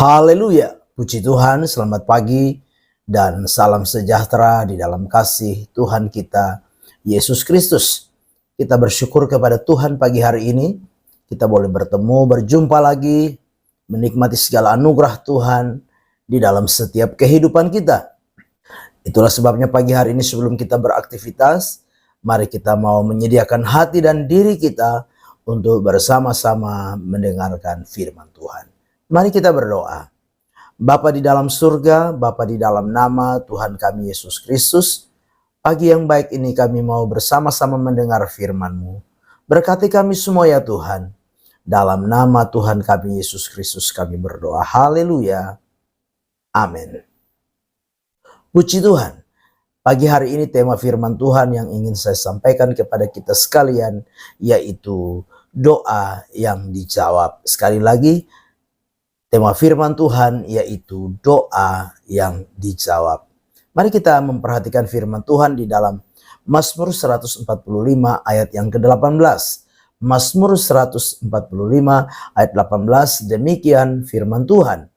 Haleluya, puji Tuhan, selamat pagi dan salam sejahtera di dalam kasih Tuhan kita, Yesus Kristus. Kita bersyukur kepada Tuhan pagi hari ini, kita boleh bertemu, berjumpa lagi, menikmati segala anugerah Tuhan di dalam setiap kehidupan kita. Itulah sebabnya pagi hari ini sebelum kita beraktivitas, mari kita mau menyediakan hati dan diri kita untuk bersama-sama mendengarkan firman Tuhan. Mari kita berdoa. Bapa di dalam surga, Bapa di dalam nama Tuhan kami Yesus Kristus, pagi yang baik ini kami mau bersama-sama mendengar firman-Mu. Berkati kami semua ya Tuhan. Dalam nama Tuhan kami Yesus Kristus kami berdoa. Haleluya. Amin. Puji Tuhan. Pagi hari ini tema firman Tuhan yang ingin saya sampaikan kepada kita sekalian, yaitu doa yang dijawab. Sekali lagi, tema firman Tuhan yaitu doa yang dijawab. Mari kita memperhatikan firman Tuhan di dalam Mazmur 145 ayat yang ke-18. Mazmur 145 ayat 18, demikian firman Tuhan.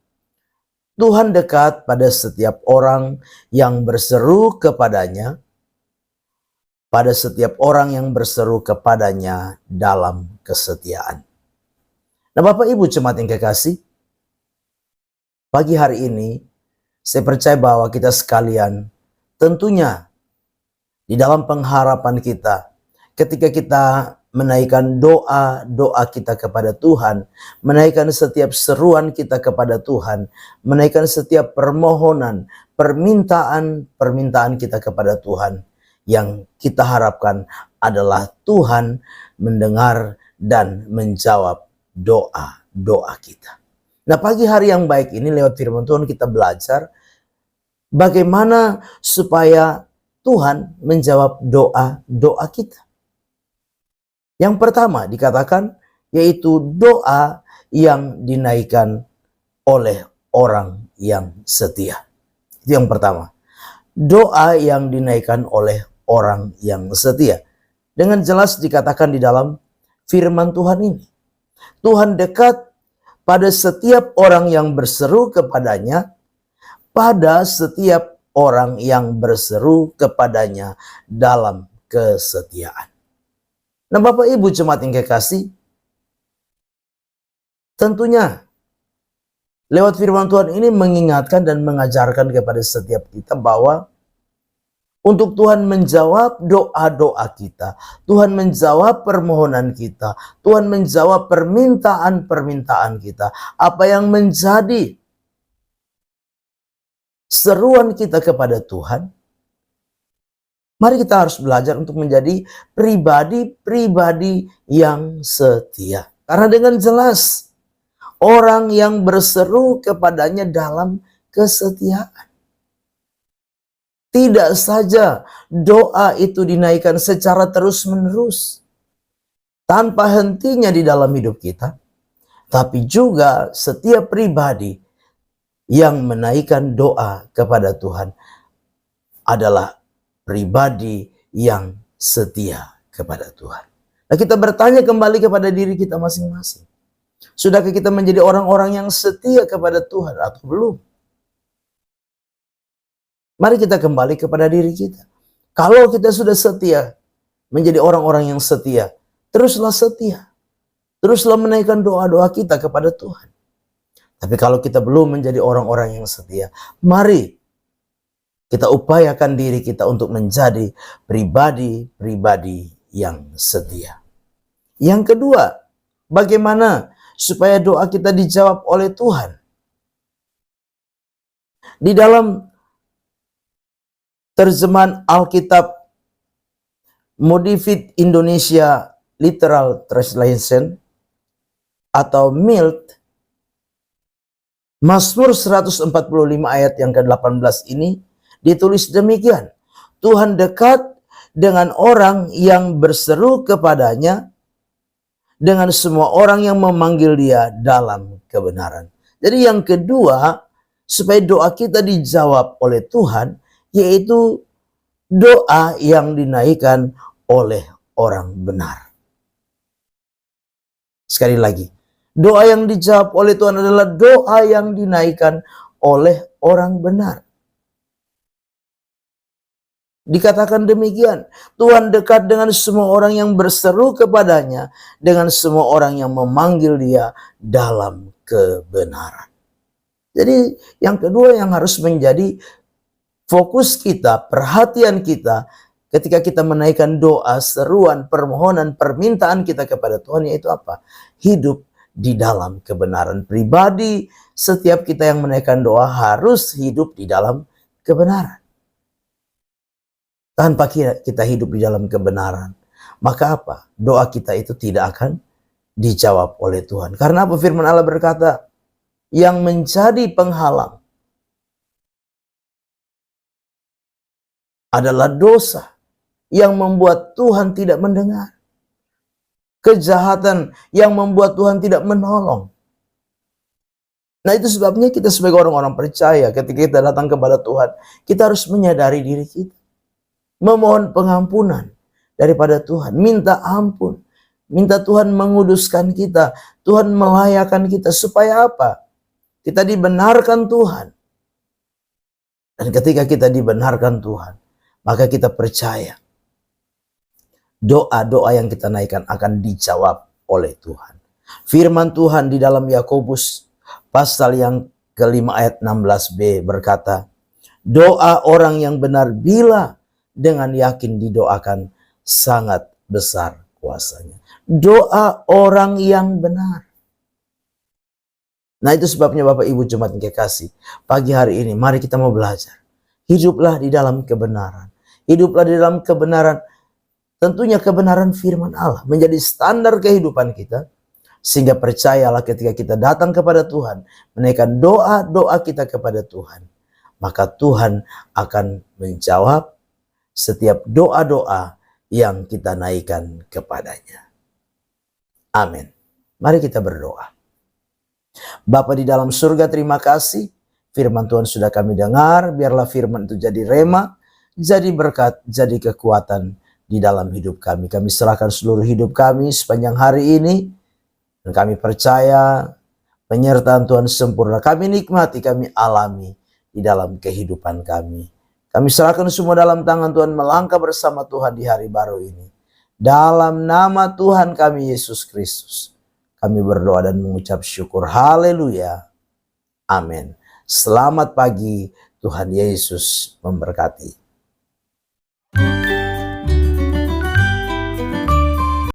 Tuhan dekat pada setiap orang yang berseru kepadanya, pada setiap orang yang berseru kepadanya dalam kesetiaan. Nah Bapak Ibu jemaat yang kekasih, pagi hari ini, saya percaya bahwa kita sekalian tentunya di dalam pengharapan kita, ketika kita menaikkan doa kita kepada Tuhan, menaikkan setiap seruan kita kepada Tuhan, menaikkan setiap permohonan, permintaan kita kepada Tuhan, yang kita harapkan adalah Tuhan mendengar dan menjawab doa kita. Nah pagi hari yang baik ini lewat firman Tuhan kita belajar bagaimana supaya Tuhan menjawab doa kita. Yang pertama dikatakan yaitu doa yang dinaikkan oleh orang yang setia. Itu yang pertama. Doa yang dinaikkan oleh orang yang setia. Dengan jelas dikatakan di dalam firman Tuhan ini. Tuhan dekat pada setiap orang yang berseru kepadanya, pada setiap orang yang berseru kepadanya dalam kesetiaan. Nah Bapak Ibu jemaat yang kekasih, tentunya lewat firman Tuhan ini mengingatkan dan mengajarkan kepada setiap kita bahwa untuk Tuhan menjawab doa-doa kita, Tuhan menjawab permohonan kita, Tuhan menjawab permintaan-permintaan kita. Apa yang menjadi seruan kita kepada Tuhan, mari kita harus belajar untuk menjadi pribadi-pribadi yang setia. Karena dengan jelas, orang yang berseru kepadanya dalam kesetiaan. Tidak saja doa itu dinaikkan secara terus-menerus, tanpa hentinya di dalam hidup kita, tapi juga setiap pribadi yang menaikkan doa kepada Tuhan adalah pribadi yang setia kepada Tuhan. Nah kita bertanya kembali kepada diri kita masing-masing. Sudahkah kita menjadi orang-orang yang setia kepada Tuhan atau belum? Mari kita kembali kepada diri kita. Kalau kita sudah setia, menjadi orang-orang yang setia, teruslah setia. Teruslah menaikkan doa-doa kita kepada Tuhan. Tapi kalau kita belum menjadi orang-orang yang setia, mari kita upayakan diri kita untuk menjadi pribadi-pribadi yang setia. Yang kedua, bagaimana supaya doa kita dijawab oleh Tuhan? Di dalam terjemahan Alkitab Modified Indonesia Literal Translation atau MILT, Mazmur 145 ayat yang ke-18 ini ditulis demikian. Tuhan dekat dengan orang yang berseru kepadanya, dengan semua orang yang memanggil dia dalam kebenaran. Jadi yang kedua, supaya doa kita dijawab oleh Tuhan, yaitu doa yang dinaikkan oleh orang benar. Sekali lagi, Doa yang dijawab oleh Tuhan adalah doa yang dinaikkan oleh orang benar. Dikatakan demikian, Tuhan dekat dengan semua orang yang berseru kepadanya, dengan semua orang yang memanggil Dia dalam kebenaran. Jadi yang kedua yang harus menjadi fokus kita, perhatian kita ketika kita menaikkan doa, seruan, permohonan, permintaan kita kepada Tuhan, yaitu apa? Hidup di dalam kebenaran. Pribadi, setiap kita yang menaikkan doa harus hidup di dalam kebenaran. Tanpa kita hidup di dalam kebenaran, maka apa? Doa kita itu tidak akan dijawab oleh Tuhan. Karena apa? Firman Allah berkata, yang menjadi penghalang adalah dosa yang membuat Tuhan tidak mendengar. Kejahatan yang membuat Tuhan tidak menolong. Nah, itu sebabnya kita sebagai orang-orang percaya ketika kita datang kepada Tuhan, kita harus menyadari diri kita. Memohon pengampunan daripada Tuhan, minta ampun, minta Tuhan menguduskan kita, Tuhan melayakan kita, supaya apa? Kita dibenarkan Tuhan. Dan ketika kita dibenarkan Tuhan, maka kita percaya doa-doa yang kita naikkan akan dijawab oleh Tuhan. Firman Tuhan di dalam Yakobus pasal yang kelima ayat 16b berkata, doa orang yang benar bila dengan yakin didoakan sangat besar kuasanya. Doa orang yang benar. Nah, itu sebabnya Bapak Ibu Jemaat yang kekasih, pagi hari ini mari kita mau belajar. Hiduplah di dalam kebenaran. Hiduplah di dalam kebenaran. Tentunya kebenaran firman Allah menjadi standar kehidupan kita. Sehingga percayalah ketika kita datang kepada Tuhan, menaikkan doa-doa kita kepada Tuhan, maka Tuhan akan menjawab setiap doa-doa yang kita naikkan kepadanya. Amin. Mari kita berdoa. Bapa di dalam surga, terima kasih. Firman Tuhan sudah kami dengar. Biarlah firman itu jadi rema, jadi berkat, jadi kekuatan di dalam hidup kami. Kami serahkan seluruh hidup kami sepanjang hari ini. Dan kami percaya penyertaan Tuhan sempurna. Kami nikmati, kami alami di dalam kehidupan kami. Kami serahkan semua dalam tangan Tuhan, melangkah bersama Tuhan di hari baru ini. Dalam nama Tuhan kami Yesus Kristus, kami berdoa dan mengucap syukur. Haleluya. Amin. Selamat pagi, Tuhan Yesus memberkati.